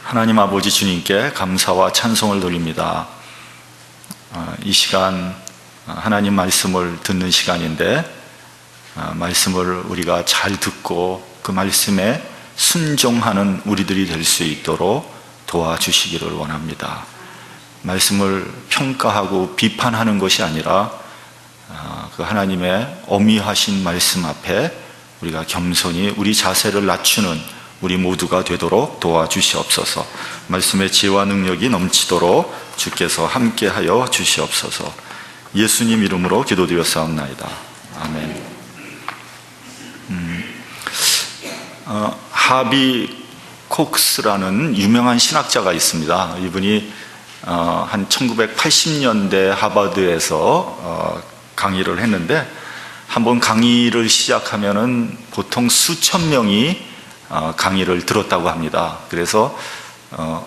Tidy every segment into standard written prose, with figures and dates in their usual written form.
하나님 아버지 주님께 감사와 찬송을 돌립니다. 이 시간 하나님 말씀을 듣는 시간인데 말씀을 우리가 잘 듣고 그 말씀에 순종하는 우리들이 될 수 있도록 도와주시기를 원합니다. 말씀을 평가하고 비판하는 것이 아니라 그 하나님의 어미하신 말씀 앞에 우리가 겸손히 우리 자세를 낮추는 우리 모두가 되도록 도와주시옵소서. 말씀의 지혜와 능력이 넘치도록 주께서 함께하여 주시옵소서. 예수님 이름으로 기도드렸사옵나이다. 아멘. 하비 콕스라는 유명한 신학자가 있습니다. 이분이 한 1980년대 하버드에서 강의를 했는데, 한번 강의를 시작하면은 보통 수천 명이 강의를 들었다고 합니다. 그래서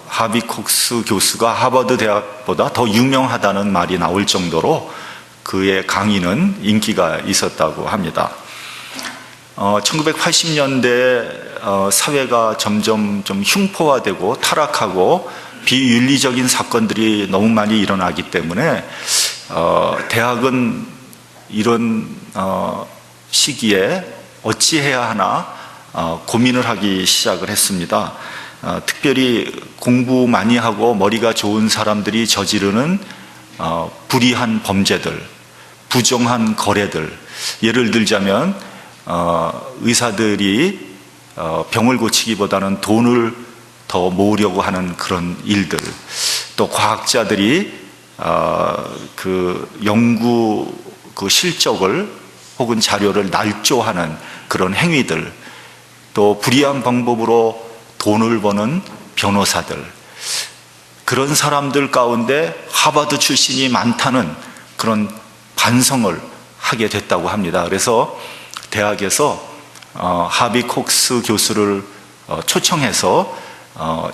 하비 콕스 교수가 하버드 대학보다 더 유명하다는 말이 나올 정도로 그의 강의는 인기가 있었다고 합니다. 1980년대 사회가 점점 좀 흉포화되고 타락하고 비윤리적인 사건들이 너무 많이 일어나기 때문에 대학은 이런 시기에 어찌해야 하나 고민을 하기 시작을 했습니다. 특별히 공부 많이 하고 머리가 좋은 사람들이 저지르는 불의한 범죄들, 부정한 거래들, 예를 들자면 의사들이 병을 고치기보다는 돈을 더 모으려고 하는 그런 일들, 또 과학자들이 그 연구 그 실적을 혹은 자료를 날조하는 그런 행위들, 또 불의한 방법으로 돈을 버는 변호사들, 그런 사람들 가운데 하버드 출신이 많다는 그런 반성을 하게 됐다고 합니다. 그래서 대학에서 하비 콕스 교수를 초청해서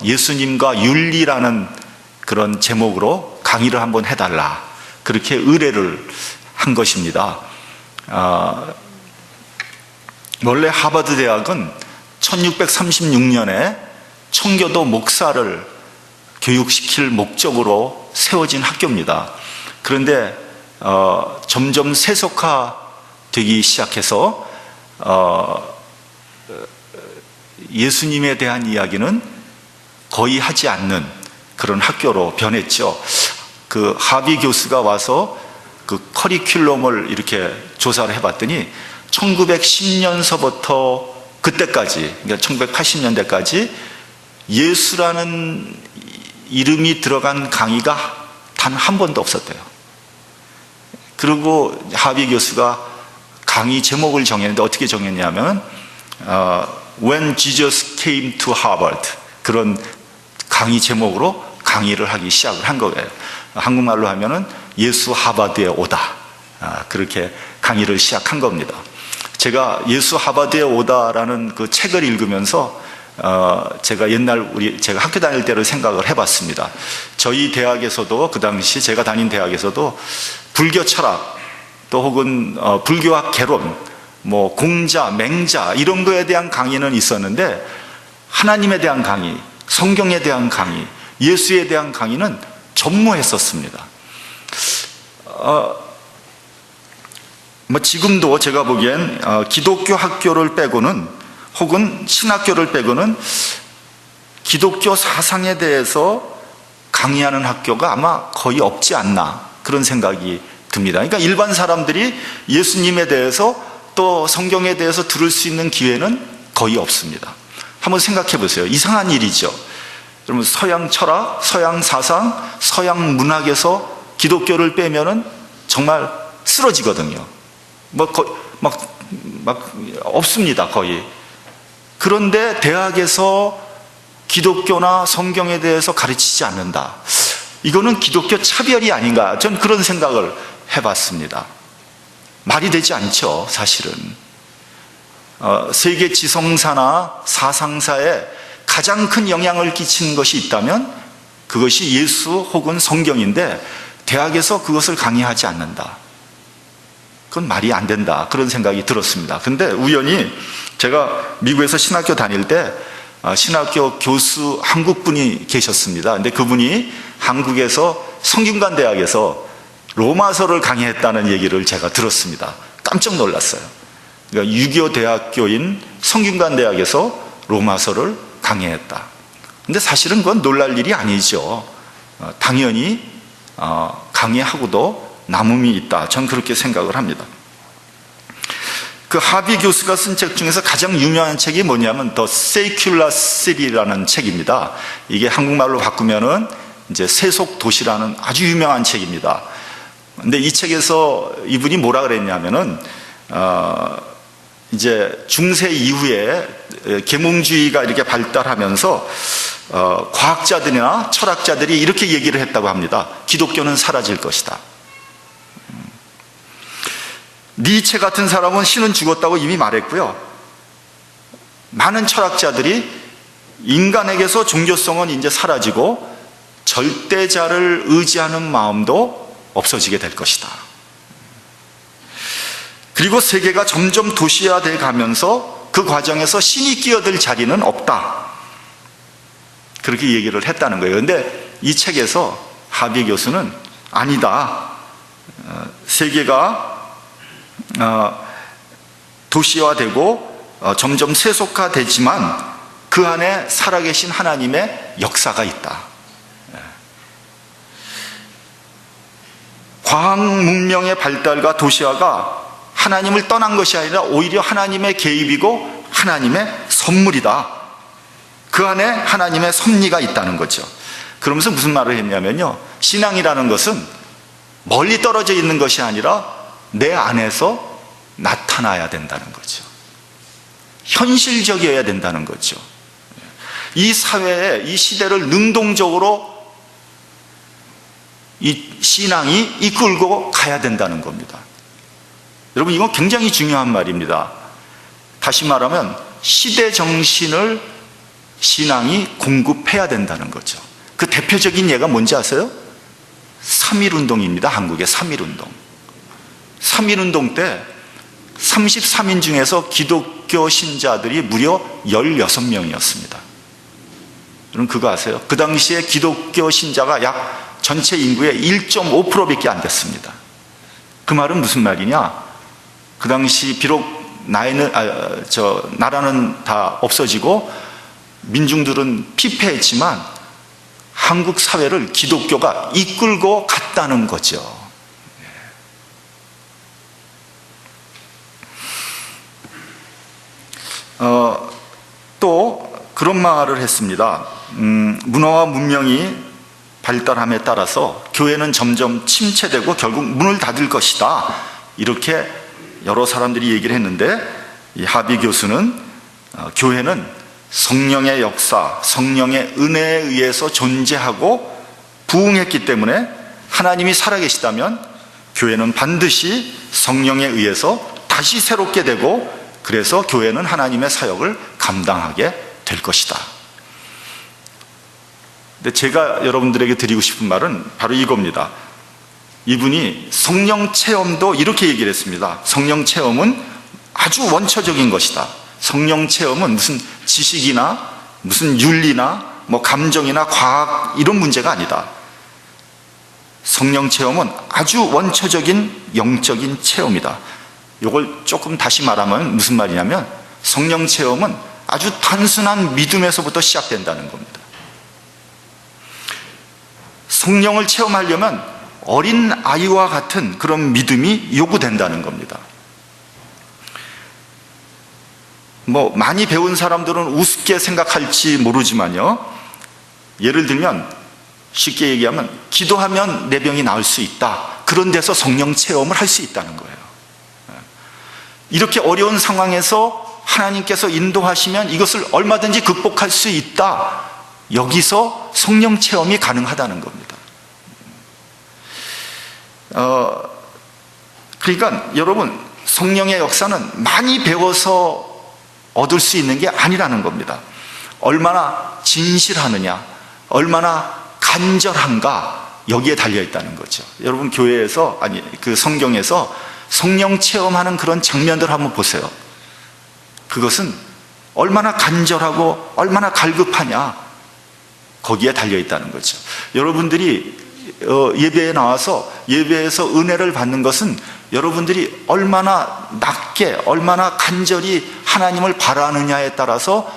예수님과 윤리라는 그런 제목으로 강의를 한번 해달라, 그렇게 의뢰를 한 것입니다. 원래 하버드 대학은 1636년에 청교도 목사를 교육시킬 목적으로 세워진 학교입니다. 그런데 점점 세속화되기 시작해서 예수님에 대한 이야기는 거의 하지 않는 그런 학교로 변했죠. 그 하비 교수가 와서 그 커리큘럼을 이렇게 조사를 해봤더니 1910년서부터 그때까지, 그러니까 1980년대까지 예수라는 이름이 들어간 강의가 단 한 번도 없었대요. 그리고 하비 교수가 강의 제목을 정했는데 어떻게 정했냐면 When Jesus Came to Harvard, 그런 강의 제목으로 강의를 하기 시작을 한 거예요. 한국말로 하면은 예수 하버드에 오다, 그렇게 강의를 시작한 겁니다. 제가 예수 하버드에 오다라는 그 책을 읽으면서 제가 옛날 제가 학교 다닐 때를 생각을 해봤습니다. 저희 대학에서도, 그 당시 제가 다닌 대학에서도 불교 철학, 또 혹은 불교학 개론, 뭐 공자, 맹자 이런 거에 대한 강의는 있었는데 하나님에 대한 강의, 성경에 대한 강의, 예수에 대한 강의는 전무했었습니다. 뭐 지금도 제가 보기엔 기독교 학교를 빼고는, 혹은 신학교를 빼고는 기독교 사상에 대해서 강의하는 학교가 아마 거의 없지 않나, 그런 생각이 듭니다. 그러니까 일반 사람들이 예수님에 대해서 또 성경에 대해서 들을 수 있는 기회는 거의 없습니다. 한번 생각해 보세요. 이상한 일이죠. 여러분, 서양 철학, 서양 사상, 서양 문학에서 기독교를 빼면은 정말 쓰러지거든요. 막 없습니다, 거의. 그런데 대학에서 기독교나 성경에 대해서 가르치지 않는다. 이거는 기독교 차별이 아닌가, 전 그런 생각을 해봤습니다. 말이 되지 않죠, 사실은. 세계 지성사나 사상사에 가장 큰 영향을 끼치는 것이 있다면 그것이 예수 혹은 성경인데 대학에서 그것을 강의하지 않는다. 그건 말이 안 된다, 그런 생각이 들었습니다. 근데 우연히 제가 미국에서 신학교 다닐 때 신학교 교수 한국 분이 계셨습니다. 근데 그분이 한국에서 성균관 대학에서 로마서를 강의했다는 얘기를 제가 들었습니다. 깜짝 놀랐어요. 그러니까 6.25 대학교인 성균관 대학에서 로마서를 강의했다. 근데 사실은 그건 놀랄 일이 아니죠. 당연히 강의하고도 남음이 있다. 전 그렇게 생각을 합니다. 그 하비 교수가 쓴 책 중에서 가장 유명한 책이 뭐냐면 The Secular City라는 책입니다. 이게 한국말로 바꾸면은 이제 세속 도시라는 아주 유명한 책입니다. 근데 이 책에서 이분이 뭐라 그랬냐면은 이제 중세 이후에 계몽주의가 이렇게 발달하면서 과학자들이나 철학자들이 이렇게 얘기를 했다고 합니다. 기독교는 사라질 것이다. 니체 같은 사람은 신은 죽었다고 이미 말했고요. 많은 철학자들이 인간에게서 종교성은 이제 사라지고 절대자를 의지하는 마음도 없어지게 될 것이다. 그리고 세계가 점점 도시화돼 가면서 그 과정에서 신이 끼어들 자리는 없다. 그렇게 얘기를 했다는 거예요. 그런데 이 책에서 하비 교수는 아니다. 세계가 도시화되고 점점 세속화되지만 그 안에 살아계신 하나님의 역사가 있다. 과학 문명의 발달과 도시화가 하나님을 떠난 것이 아니라 오히려 하나님의 개입이고 하나님의 선물이다. 그 안에 하나님의 섭리가 있다는 거죠. 그러면서 무슨 말을 했냐면요, 신앙이라는 것은 멀리 떨어져 있는 것이 아니라 내 안에서 나타나야 된다는 거죠. 현실적이어야 된다는 거죠. 이 사회에, 이 시대를 능동적으로 이 신앙이 이끌고 가야 된다는 겁니다. 여러분, 이건 굉장히 중요한 말입니다. 다시 말하면 시대 정신을 신앙이 공급해야 된다는 거죠. 그 대표적인 예가 뭔지 아세요? 3.1운동입니다. 한국의 3.1운동. 3.1운동 때 33인 중에서 기독교 신자들이 무려 16명이었습니다. 여러분 그거 아세요? 그 당시에 기독교 신자가 약 전체 인구의 1.5%밖에 안 됐습니다. 그 말은 무슨 말이냐? 그 당시 비록 나라는 다 없어지고 민중들은 피폐했지만 한국 사회를 기독교가 이끌고 갔다는 거죠. 또 그런 말을 했습니다. 문화와 문명이 발달함에 따라서 교회는 점점 침체되고 결국 문을 닫을 것이다. 이렇게 여러 사람들이 얘기를 했는데 이 하비 교수는 교회는 성령의 역사, 성령의 은혜에 의해서 존재하고 부흥했기 때문에 하나님이 살아계시다면 교회는 반드시 성령에 의해서 다시 새롭게 되고 그래서 교회는 하나님의 사역을 감당하게 될 것이다. 근데 제가 여러분들에게 드리고 싶은 말은 바로 이겁니다. 이분이 성령 체험도 이렇게 얘기를 했습니다. 성령 체험은 아주 원초적인 것이다. 성령 체험은 무슨 지식이나 무슨 윤리나 뭐 감정이나 과학 이런 문제가 아니다. 성령 체험은 아주 원초적인 영적인 체험이다. 이걸 조금 다시 말하면 무슨 말이냐면 성령 체험은 아주 단순한 믿음에서부터 시작된다는 겁니다. 성령을 체험하려면 어린 아이와 같은 그런 믿음이 요구된다는 겁니다. 뭐 많이 배운 사람들은 우습게 생각할지 모르지만요, 예를 들면 쉽게 얘기하면 기도하면 내 병이 나을 수 있다. 그런 데서 성령 체험을 할 수 있다는 거예요. 이렇게 어려운 상황에서 하나님께서 인도하시면 이것을 얼마든지 극복할 수 있다. 여기서 성령 체험이 가능하다는 겁니다. 그러니까 여러분, 성령의 역사는 많이 배워서 얻을 수 있는 게 아니라는 겁니다. 얼마나 진실하느냐, 얼마나 간절한가, 여기에 달려 있다는 거죠. 여러분 교회에서, 아니 그 성경에서 성령 체험하는 그런 장면들 한번 보세요. 그것은 얼마나 간절하고 얼마나 갈급하냐, 거기에 달려있다는 거죠. 여러분들이 예배에 나와서 예배에서 은혜를 받는 것은 여러분들이 얼마나 낮게 얼마나 간절히 하나님을 바라느냐에 따라서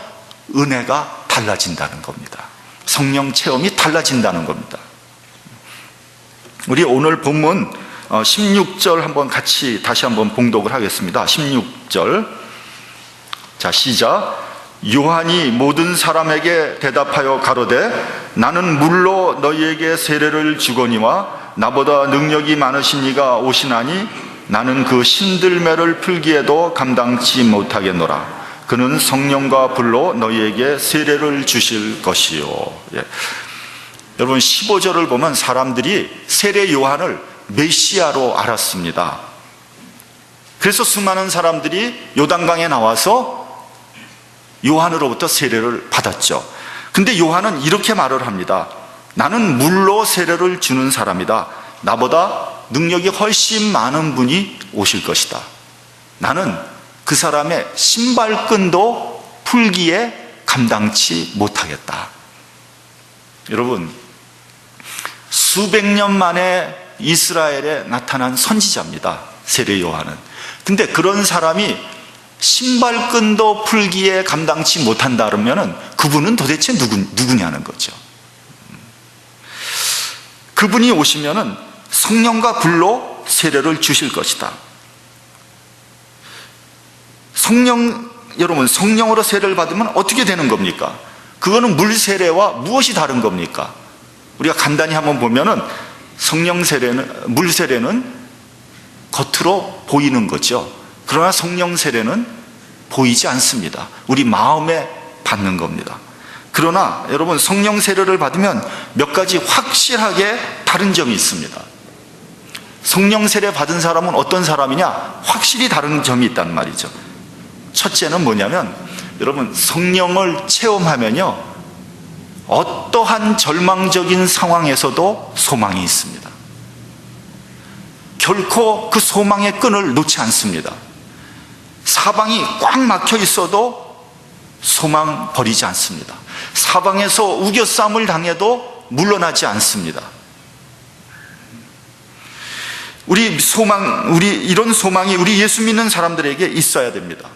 은혜가 달라진다는 겁니다. 성령 체험이 달라진다는 겁니다. 우리 오늘 본문 16절 한번 같이 다시 한번 봉독을 하겠습니다. 16절. 자, 시작. 요한이 모든 사람에게 대답하여 가로되 나는 물로 너희에게 세례를 주거니와 나보다 능력이 많으신 이가 오시나니 나는 그 신들매를 풀기에도 감당치 못하겠노라. 그는 성령과 불로 너희에게 세례를 주실 것이요. 예. 여러분 15절을 보면 사람들이 세례 요한을 메시아로 알았습니다. 그래서 수많은 사람들이 요단강에 나와서 요한으로부터 세례를 받았죠. 근데 요한은 이렇게 말을 합니다. 나는 물로 세례를 주는 사람이다. 나보다 능력이 훨씬 많은 분이 오실 것이다. 나는 그 사람의 신발끈도 풀기에 감당치 못하겠다. 여러분, 수백 년 만에 이스라엘에 나타난 선지자입니다, 세례 요한은. 근데 그런 사람이 신발끈도 풀기에 감당치 못한다 그러면은 그분은 도대체 누구냐는 거죠. 그분이 오시면은 성령과 불로 세례를 주실 것이다. 여러분, 성령으로 세례를 받으면 어떻게 되는 겁니까? 그거는 물 세례와 무엇이 다른 겁니까? 우리가 간단히 한번 보면은 성령 세례는, 물 세례는 겉으로 보이는 거죠. 그러나 성령 세례는 보이지 않습니다. 우리 마음에 받는 겁니다. 그러나 여러분, 성령 세례를 받으면 몇 가지 확실하게 다른 점이 있습니다. 성령 세례 받은 사람은 어떤 사람이냐? 확실히 다른 점이 있단 말이죠. 첫째는 뭐냐면, 여러분, 성령을 체험하면요, 어떠한 절망적인 상황에서도 소망이 있습니다. 결코 그 소망의 끈을 놓지 않습니다. 사방이 꽉 막혀 있어도 소망 버리지 않습니다. 사방에서 우겨싸움을 당해도 물러나지 않습니다. 이런 소망이 우리 예수 믿는 사람들에게 있어야 됩니다.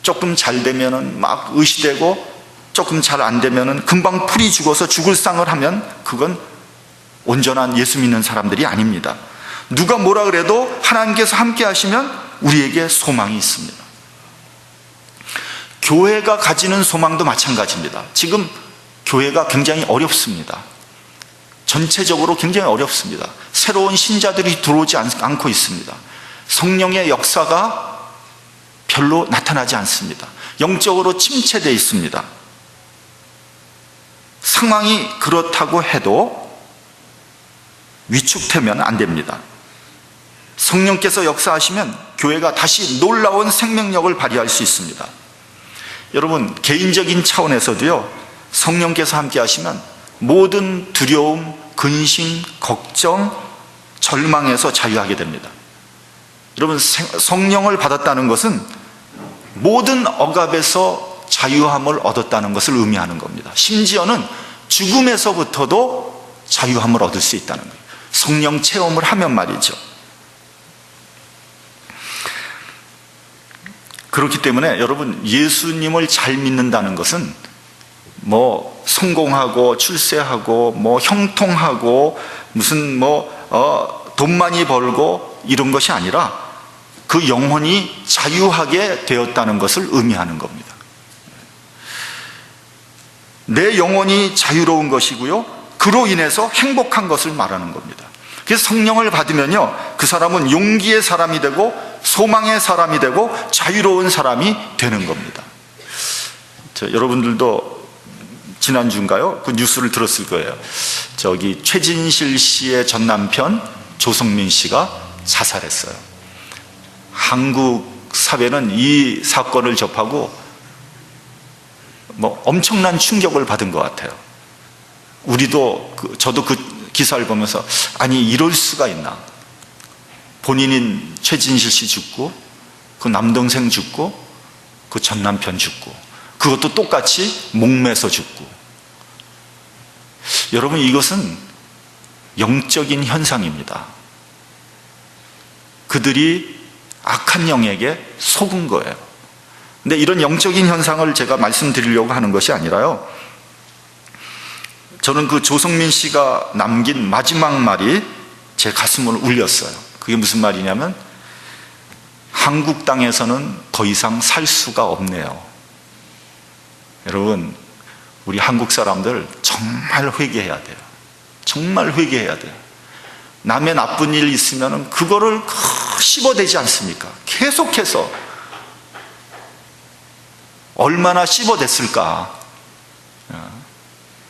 조금 잘 되면은 막 의시되고, 조금 잘 안 되면은 금방 풀이 죽어서 죽을 상을 하면 그건 온전한 예수 믿는 사람들이 아닙니다. 누가 뭐라 그래도 하나님께서 함께 하시면 우리에게 소망이 있습니다. 교회가 가지는 소망도 마찬가지입니다. 지금 교회가 굉장히 어렵습니다. 전체적으로 굉장히 어렵습니다. 새로운 신자들이 들어오지 않고 있습니다. 성령의 역사가 별로 나타나지 않습니다. 영적으로 침체되어 있습니다. 상황이 그렇다고 해도 위축되면 안 됩니다. 성령께서 역사하시면 교회가 다시 놀라운 생명력을 발휘할 수 있습니다. 여러분, 개인적인 차원에서도요, 성령께서 함께 하시면 모든 두려움, 근심, 걱정, 절망에서 자유하게 됩니다. 여러분, 성령을 받았다는 것은 모든 억압에서 자유함을 얻었다는 것을 의미하는 겁니다. 심지어는 죽음에서부터도 자유함을 얻을 수 있다는 거예요. 성령 체험을 하면 말이죠. 그렇기 때문에 여러분, 예수님을 잘 믿는다는 것은 뭐 성공하고 출세하고 뭐 형통하고 무슨 돈 많이 벌고 이런 것이 아니라 그 영혼이 자유하게 되었다는 것을 의미하는 겁니다. 내 영혼이 자유로운 것이고요, 그로 인해서 행복한 것을 말하는 겁니다. 그래서 성령을 받으면요, 그 사람은 용기의 사람이 되고 소망의 사람이 되고 자유로운 사람이 되는 겁니다. 여러분들도 지난주인가요? 그 뉴스를 들었을 거예요. 최진실 씨의 전 남편 조성민 씨가 자살했어요. 한국 사회는 이 사건을 접하고 엄청난 충격을 받은 것 같아요. 저도 그 기사를 보면서, 아니, 이럴 수가 있나? 본인인 최진실 씨 죽고, 그 남동생 죽고, 그 전 남편 죽고, 그것도 똑같이 목매서 죽고. 여러분, 이것은 영적인 현상입니다. 그들이 악한 영에게 속은 거예요. 근데 이런 영적인 현상을 제가 말씀드리려고 하는 것이 아니라요, 저는 그 조성민 씨가 남긴 마지막 말이 제 가슴을 울렸어요. 그게 무슨 말이냐면, 한국 땅에서는 더 이상 살 수가 없네요. 여러분, 우리 한국 사람들 정말 회개해야 돼요. 정말 회개해야 돼요. 남의 나쁜 일 있으면 그거를 씹어대지 않습니까? 계속해서. 얼마나 씹어댔을까?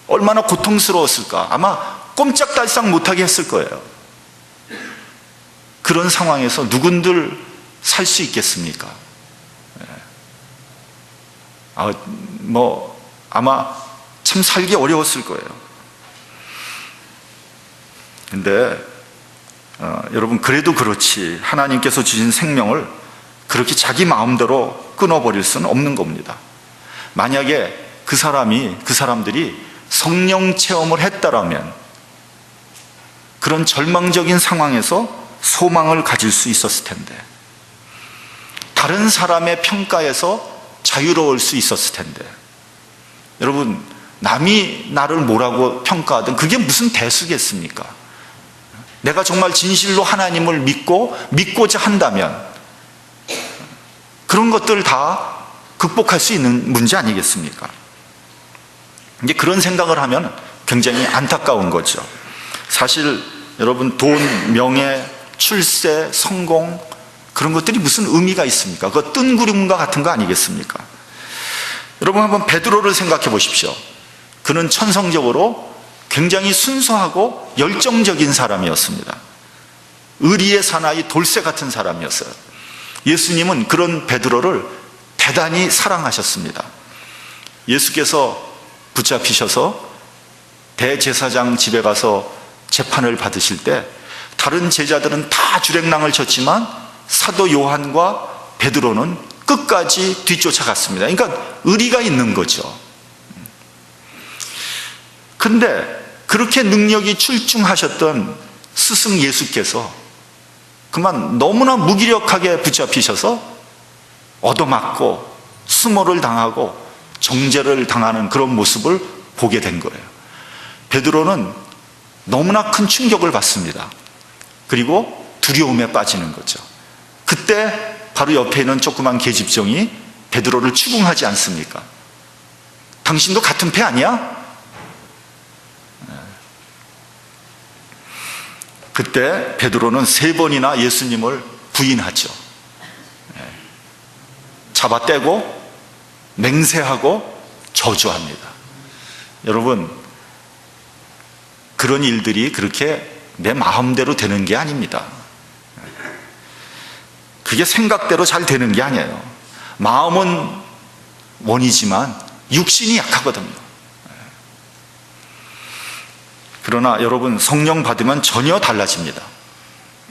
얼마나 고통스러웠을까? 아마 꼼짝달싹 못하게 했을 거예요. 그런 상황에서 누군들 살 수 있겠습니까? 아마 참 살기 어려웠을 거예요. 근데 여러분, 그래도 그렇지 하나님께서 주신 생명을 그렇게 자기 마음대로 끊어버릴 수는 없는 겁니다. 만약에 그 사람들이 성령 체험을 했다라면 그런 절망적인 상황에서 소망을 가질 수 있었을 텐데, 다른 사람의 평가에서 자유로울 수 있었을 텐데. 여러분, 남이 나를 뭐라고 평가하든 그게 무슨 대수겠습니까? 내가 정말 진실로 하나님을 믿고자 한다면 그런 것들 다 극복할 수 있는 문제 아니겠습니까? 이제 그런 생각을 하면 굉장히 안타까운 거죠. 사실 여러분, 돈, 명예, 출세, 성공, 그런 것들이 무슨 의미가 있습니까? 그거 뜬구름과 같은 거 아니겠습니까? 여러분, 한번 베드로를 생각해 보십시오. 그는 천성적으로 굉장히 순수하고 열정적인 사람이었습니다. 의리의 사나이 돌쇠 같은 사람이었어요. 예수님은 그런 베드로를 대단히 사랑하셨습니다. 예수께서 붙잡히셔서 대제사장 집에 가서 재판을 받으실 때 다른 제자들은 다 주랭랑을 쳤지만 사도 요한과 베드로는 끝까지 뒤쫓아갔습니다. 그러니까 의리가 있는 거죠. 근데 그렇게 능력이 출중하셨던 스승 예수께서 그만 너무나 무기력하게 붙잡히셔서 얻어맞고 수모를 당하고 정죄를 당하는 그런 모습을 보게 된 거예요. 베드로는 너무나 큰 충격을 받습니다. 그리고 두려움에 빠지는 거죠. 그때 바로 옆에 있는 조그만 계집종이 베드로를 추궁하지 않습니까? 당신도 같은 패 아니야? 그때 베드로는 3번이나 예수님을 부인하죠. 잡아떼고 맹세하고 저주합니다. 여러분, 그런 일들이 그렇게 내 마음대로 되는 게 아닙니다. 그게 생각대로 잘 되는 게 아니에요. 마음은 원이지만 육신이 약하거든요. 그러나 여러분, 성령 받으면 전혀 달라집니다.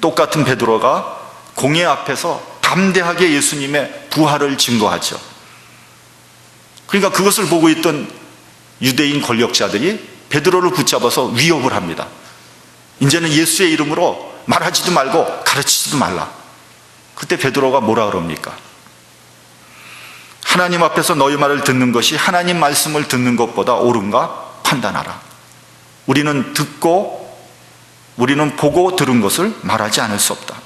똑같은 베드로가 공회 앞에서 담대하게 예수님의 부활을 증거하죠. 그러니까 그것을 보고 있던 유대인 권력자들이 베드로를 붙잡아서 위협을 합니다. 이제는 예수의 이름으로 말하지도 말고 가르치지도 말라. 그때 베드로가 뭐라 그럽니까? 하나님 앞에서 너희 말을 듣는 것이 하나님 말씀을 듣는 것보다 옳은가 판단하라. 우리는 보고 들은 것을 말하지 않을 수 없다.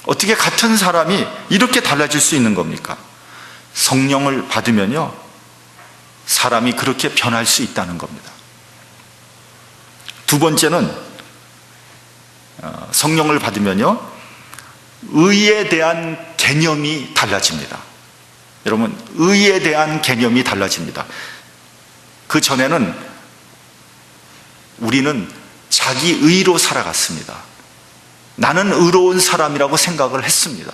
어떻게 같은 사람이 이렇게 달라질 수 있는 겁니까? 성령을 받으면요, 사람이 그렇게 변할 수 있다는 겁니다. 두 번째는 성령을 받으면요, 의에 대한 개념이 달라집니다. 여러분, 의에 대한 개념이 달라집니다. 그 전에는 우리는 자기 의로 살아갔습니다. 나는 의로운 사람이라고 생각을 했습니다.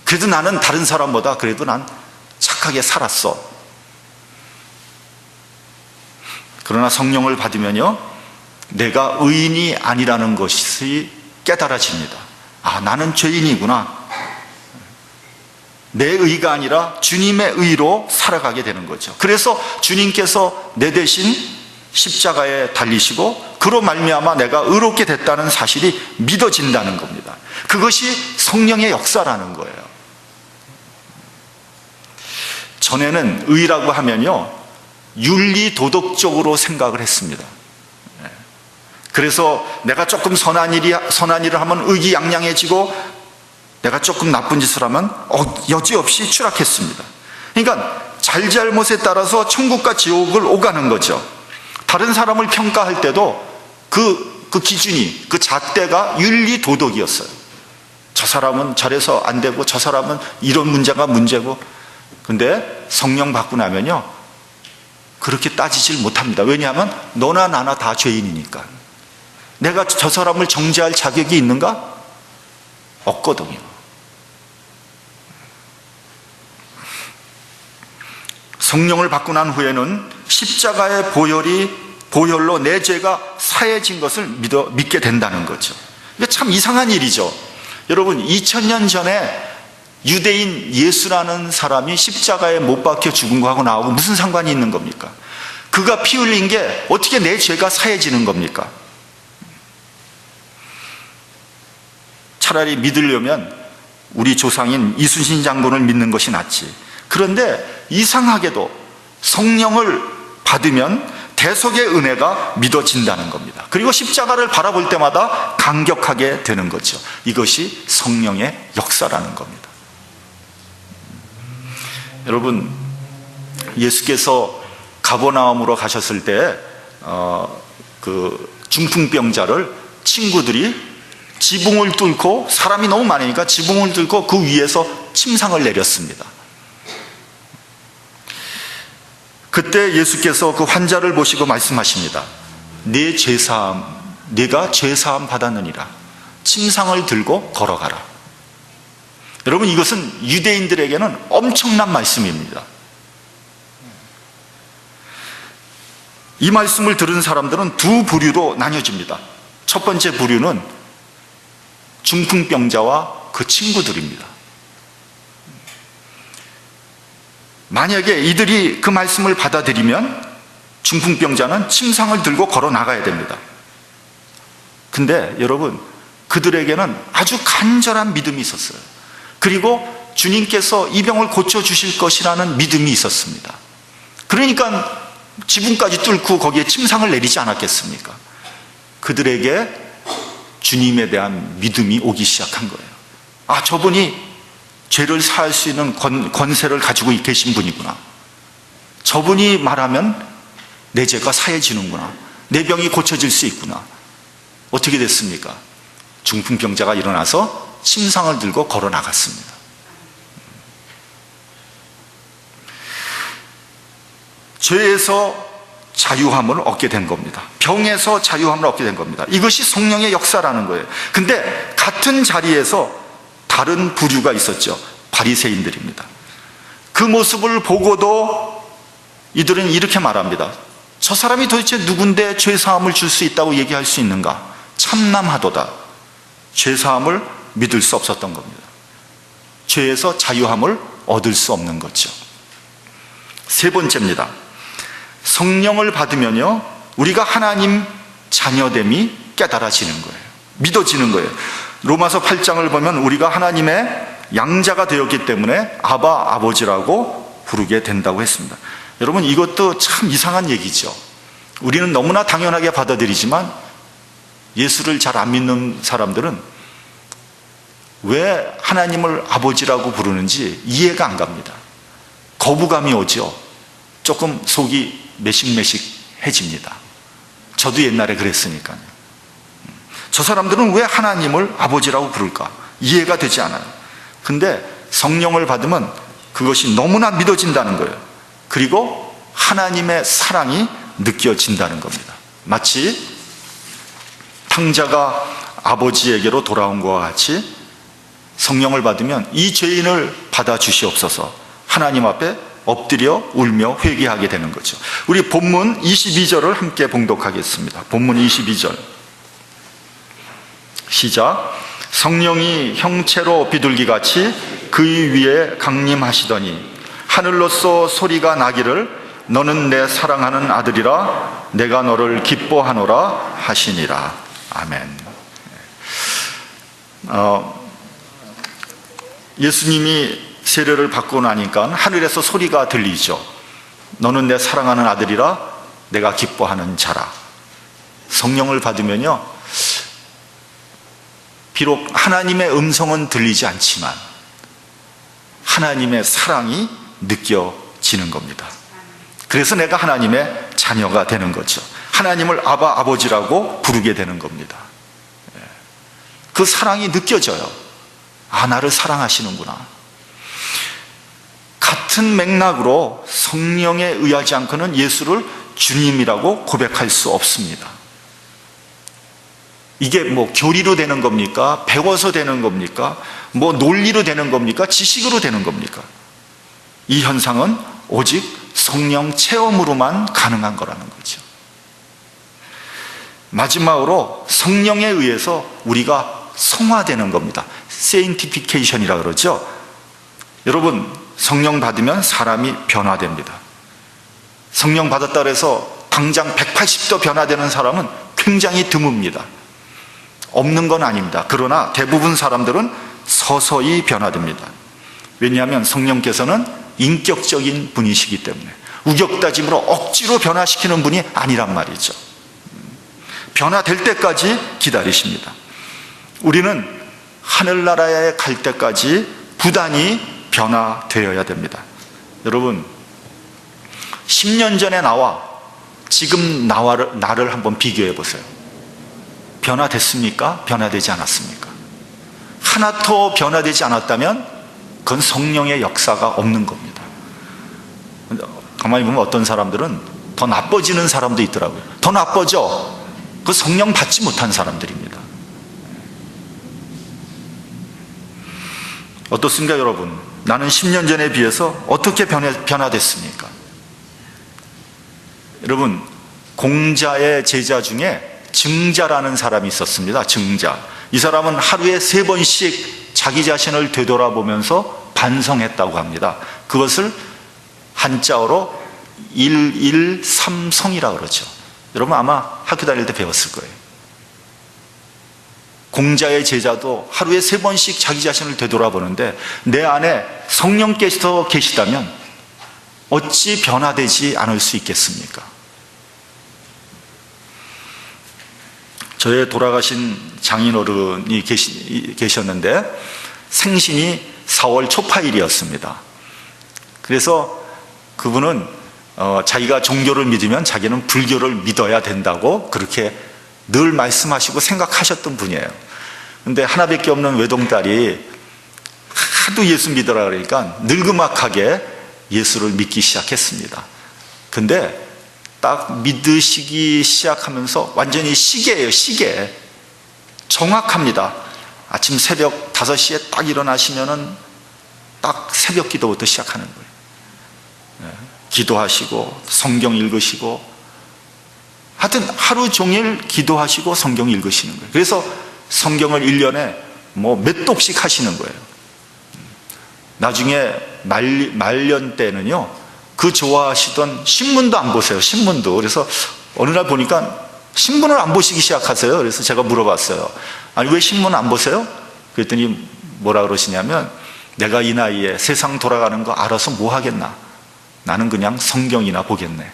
그래도 나는 다른 사람보다 그래도 난 착하게 살았어. 그러나 성령을 받으면요, 내가 의인이 아니라는 것이 깨달아집니다. 아, 나는 죄인이구나. 내 의가 아니라 주님의 의로 살아가게 되는 거죠. 그래서 주님께서 내 대신 십자가에 달리시고 그로 말미암아 내가 의롭게 됐다는 사실이 믿어진다는 겁니다. 그것이 성령의 역사라는 거예요. 전에는 의라고 하면요, 윤리 도덕적으로 생각을 했습니다. 그래서 내가 조금 선한 일을 하면 의기양양해지고 내가 조금 나쁜 짓을 하면 여지없이 추락했습니다. 그러니까 잘잘못에 따라서 천국과 지옥을 오가는 거죠. 다른 사람을 평가할 때도 그 기준이, 그 잣대가 윤리 도덕이었어요. 저 사람은 저래서 안 되고 저 사람은 이런 문제가 문제고. 근데 성령 받고 나면요, 그렇게 따지질 못합니다. 왜냐하면 너나 나나 다 죄인이니까. 내가 저 사람을 정죄할 자격이 있는가? 없거든요. 성령을 받고 난 후에는 십자가의 보혈로 내 죄가 사해진 것을 믿게 된다는 거죠. 이게 참 이상한 일이죠. 여러분, 2000년 전에 유대인 예수라는 사람이 십자가에 못 박혀 죽은 거하고 나하고 무슨 상관이 있는 겁니까? 그가 피 흘린 게 어떻게 내 죄가 사해지는 겁니까? 차라리 믿으려면 우리 조상인 이순신 장군을 믿는 것이 낫지. 그런데 이상하게도 성령을 받으면 대속의 은혜가 믿어진다는 겁니다. 그리고 십자가를 바라볼 때마다 감격하게 되는 거죠. 이것이 성령의 역사라는 겁니다. 여러분, 예수께서 가버나움으로 가셨을 때 그 중풍병자를 친구들이 지붕을 뚫고, 사람이 너무 많으니까 지붕을 뚫고 그 위에서 침상을 내렸습니다. 그때 예수께서 그 환자를 보시고 말씀하십니다. 네 죄사함, 네가 죄사함 받았느니라. 침상을 들고 걸어가라. 여러분, 이것은 유대인들에게는 엄청난 말씀입니다. 이 말씀을 들은 사람들은 두 부류로 나뉘어집니다. 첫 번째 부류는 중풍병자와 그 친구들입니다. 만약에 이들이 그 말씀을 받아들이면 중풍병자는 침상을 들고 걸어 나가야 됩니다. 근데 여러분, 그들에게는 아주 간절한 믿음이 있었어요. 그리고 주님께서 이 병을 고쳐주실 것이라는 믿음이 있었습니다. 그러니까 지붕까지 뚫고 거기에 침상을 내리지 않았겠습니까? 그들에게 주님에 대한 믿음이 오기 시작한 거예요. 아, 저분이 죄를 사할 수 있는 권세를 가지고 계신 분이구나. 저분이 말하면 내 죄가 사해지는구나. 내 병이 고쳐질 수 있구나. 어떻게 됐습니까? 중풍병자가 일어나서 침상을 들고 걸어 나갔습니다. 죄에서 자유함을 얻게 된 겁니다. 병에서 자유함을 얻게 된 겁니다. 이것이 성령의 역사라는 거예요. 근데 같은 자리에서 다른 부류가 있었죠. 바리새인들입니다. 그 모습을 보고도 이들은 이렇게 말합니다. 저 사람이 도대체 누군데 죄사함을 줄 수 있다고 얘기할 수 있는가? 참남하도다. 죄사함을 믿을 수 없었던 겁니다. 죄에서 자유함을 얻을 수 없는 거죠. 세 번째입니다. 성령을 받으면요, 우리가 하나님 자녀됨이 깨달아지는 거예요. 믿어지는 거예요. 로마서 8장을 보면 우리가 하나님의 양자가 되었기 때문에 아바, 아버지라고 부르게 된다고 했습니다. 여러분, 이것도 참 이상한 얘기죠. 우리는 너무나 당연하게 받아들이지만 예수를 잘 안 믿는 사람들은 왜 하나님을 아버지라고 부르는지 이해가 안 갑니다. 거부감이 오죠. 조금 속이 매식매식해집니다. 저도 옛날에 그랬으니까요. 저 사람들은 왜 하나님을 아버지라고 부를까? 이해가 되지 않아요. 근데 성령을 받으면 그것이 너무나 믿어진다는 거예요. 그리고 하나님의 사랑이 느껴진다는 겁니다. 마치 탕자가 아버지에게로 돌아온 것과 같이 성령을 받으면 이 죄인을 받아주시옵소서 하나님 앞에 엎드려 울며 회개하게 되는 거죠. 우리 본문 22절을 함께 봉독하겠습니다. 본문 22절 시작. 성령이 형체로 비둘기같이 그 위에 강림하시더니 하늘로서 소리가 나기를 너는 내 사랑하는 아들이라 내가 너를 기뻐하노라 하시니라. 아멘. 예수님이 세례를 받고 나니까 하늘에서 소리가 들리죠. 너는 내 사랑하는 아들이라 내가 기뻐하는 자라. 성령을 받으면요, 비록 하나님의 음성은 들리지 않지만 하나님의 사랑이 느껴지는 겁니다. 그래서 내가 하나님의 자녀가 되는 거죠. 하나님을 아바, 아버지라고 부르게 되는 겁니다. 그 사랑이 느껴져요. 아, 나를 사랑하시는구나. 같은 맥락으로 성령에 의하지 않고는 예수를 주님이라고 고백할 수 없습니다. 이게 뭐 교리로 되는 겁니까? 배워서 되는 겁니까? 뭐 논리로 되는 겁니까? 지식으로 되는 겁니까? 이 현상은 오직 성령 체험으로만 가능한 거라는 거죠. 마지막으로 성령에 의해서 우리가 성화되는 겁니다. 세인티피케이션이라 그러죠. 여러분, 성령 받으면 사람이 변화됩니다. 성령 받았다 그래서 당장 180도 변화되는 사람은 굉장히 드뭅니다. 없는 건 아닙니다. 그러나 대부분 사람들은 서서히 변화됩니다. 왜냐하면 성령께서는 인격적인 분이시기 때문에 우격다짐으로 억지로 변화시키는 분이 아니란 말이죠. 변화될 때까지 기다리십니다. 우리는 하늘나라에 갈 때까지 부단히 변화되어야 됩니다. 여러분, 10년 전에 나와 지금 나를 한번 비교해 보세요. 변화됐습니까? 변화되지 않았습니까? 하나 더 변화되지 않았다면 그건 성령의 역사가 없는 겁니다. 가만히 보면 어떤 사람들은 더 나빠지는 사람도 있더라고요. 더 나빠져. 그 성령 받지 못한 사람들입니다. 어떻습니까, 여러분? 나는 10년 전에 비해서 어떻게 변화됐습니까? 여러분, 공자의 제자 중에 증자라는 사람이 있었습니다. 증자. 이 사람은 하루에 3번씩 자기 자신을 되돌아보면서 반성했다고 합니다. 그것을 한자어로 일일삼성이라고 그러죠. 여러분 아마 학교 다닐 때 배웠을 거예요. 공자의 제자도 하루에 3번씩 자기 자신을 되돌아보는데 내 안에 성령께서 계시다면 어찌 변화되지 않을 수 있겠습니까? 저의 돌아가신 장인어른이 계셨는데 생신이 4월 초파일이었습니다. 그래서 그분은 자기가 종교를 믿으면 자기는 불교를 믿어야 된다고 그렇게 늘 말씀하시고 생각하셨던 분이에요. 근데 하나밖에 없는 외동딸이 하도 예수 믿으라 그러니까 늙음악하게 예수를 믿기 시작했습니다. 근데 딱 믿으시기 시작하면서 완전히 시계예요. 시계. 정확합니다. 아침 새벽 5시에 딱 일어나시면은 딱 새벽 기도부터 시작하는 거예요. 기도하시고 성경 읽으시고 하여튼 하루 종일 기도하시고 성경 읽으시는 거예요. 그래서 성경을 1년에 뭐 몇 독씩 하시는 거예요. 나중에 말년 때는요, 그 좋아하시던 신문도 안 보세요. 신문도. 그래서 어느 날 보니까 신문을 안 보시기 시작하세요. 그래서 제가 물어봤어요. 아니, 왜 신문 안 보세요? 그랬더니 뭐라 그러시냐면, 내가 이 나이에 세상 돌아가는 거 알아서 뭐 하겠나? 나는 그냥 성경이나 보겠네.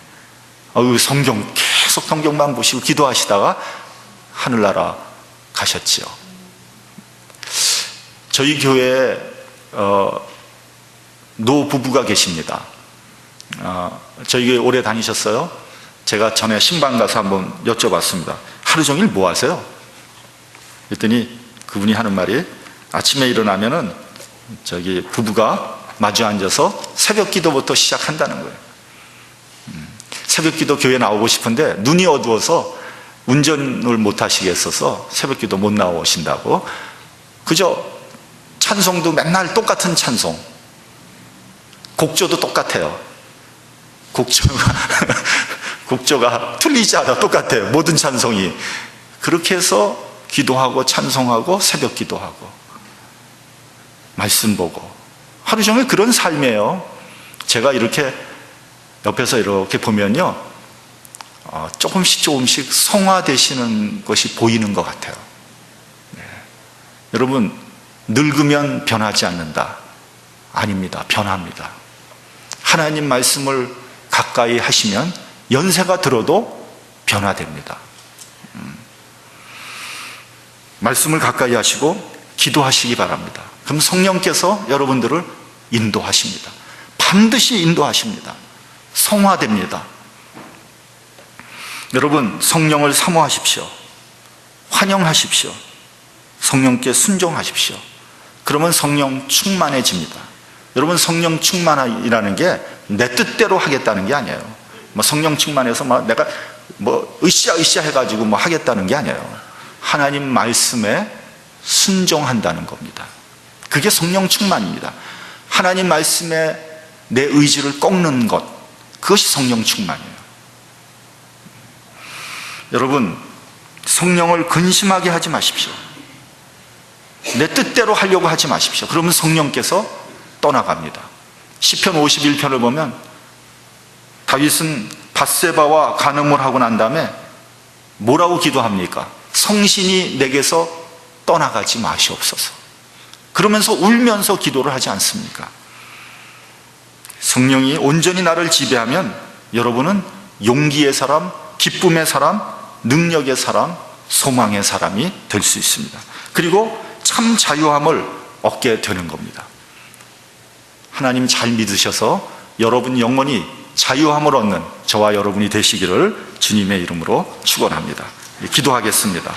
성경, 계속 성경만 보시고 기도하시다가 하늘나라 가셨지요. 저희 교회에 노부부가 계십니다. 저희 교회 오래 다니셨어요? 제가 전에 신방 가서 한번 여쭤봤습니다. 하루 종일 뭐 하세요? 그랬더니 그분이 하는 말이, 아침에 일어나면은 저기 부부가 마주 앉아서 새벽 기도부터 시작한다는 거예요. 새벽 기도 교회 나오고 싶은데 눈이 어두워서 운전을 못 하시겠어서 새벽 기도 못 나오신다고. 그저 찬송도 맨날 똑같은 찬송, 곡조도 똑같아요. 곡조가 틀리지 않아. 똑같아요. 모든 찬송이. 그렇게 해서 기도하고 찬송하고 새벽 기도하고 말씀 보고 하루 종일 그런 삶이에요. 제가 이렇게 옆에서 이렇게 보면요, 조금씩 성화되시는 것이 보이는 것 같아요. 네. 여러분, 늙으면 변하지 않는다. 아닙니다. 변합니다. 하나님 말씀을 가까이 하시면 연세가 들어도 변화됩니다. 말씀을 가까이 하시고 기도하시기 바랍니다. 그럼 성령께서 여러분들을 인도하십니다. 반드시 인도하십니다. 성화됩니다. 여러분, 성령을 사모하십시오. 환영하십시오. 성령께 순종하십시오. 그러면 성령 충만해집니다. 여러분, 성령 충만이라는 게 내 뜻대로 하겠다는 게 아니에요. 성령 충만해서 내가 으쌰으쌰 해가지고 하겠다는 게 아니에요. 하나님 말씀에 순종한다는 겁니다. 그게 성령 충만입니다. 하나님 말씀에 내 의지를 꺾는 것, 그것이 성령 충만이에요. 여러분, 성령을 근심하게 하지 마십시오. 내 뜻대로 하려고 하지 마십시오. 그러면 성령께서 떠나갑니다. 시편 51편을 보면 다윗은 밧세바와 간음을 하고 난 다음에 뭐라고 기도합니까? 성신이 내게서 떠나가지 마시옵소서. 그러면서 울면서 기도를 하지 않습니까? 성령이 온전히 나를 지배하면 여러분은 용기의 사람, 기쁨의 사람, 능력의 사람, 소망의 사람이 될 수 있습니다. 그리고 참 자유함을 얻게 되는 겁니다. 하나님 잘 믿으셔서 여러분 영혼이 자유함을 얻는 저와 여러분이 되시기를 주님의 이름으로 축원합니다. 기도하겠습니다.